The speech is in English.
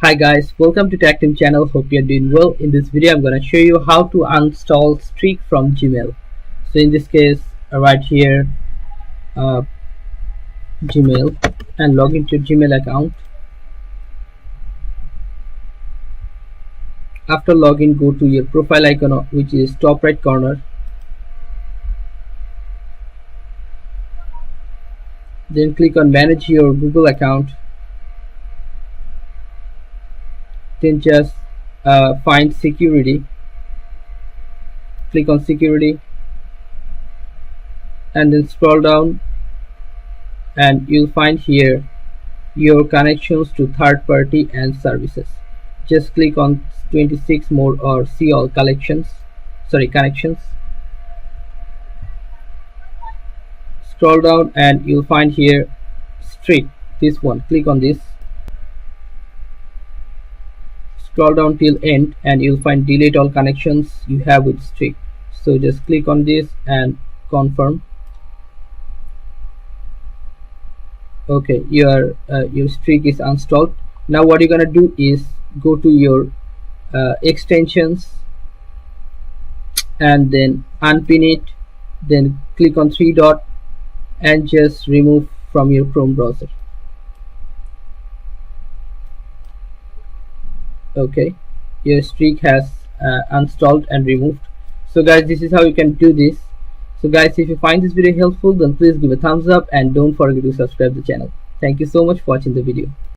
Hi guys, welcome to Tech Team channel. Hope you're doing well. In this video I'm gonna show you how to uninstall Streak from Gmail. So in this case, right here, Gmail, and log into Gmail account. After login, go to your profile icon, which is top right corner. Then click on manage your Google account. Then just find security, click on security, and then scroll down and you'll find here your connections to third party and services. Just click on 26 more or see all connections. Scroll down and you'll find here Streak, this one. Click on this, scroll down till end and you'll find delete all connections you have with Streak. So just click on this and confirm. Okay, your Streak is installed. Now what you're gonna do is go to your extensions and then unpin it, then click on three dot and just remove from your Chrome browser. Okay, your Streak has installed and removed. So guys, this is how you can do this. So guys, if you find this video helpful, then please give a thumbs up and don't forget to subscribe the channel. Thank you so much for watching the video.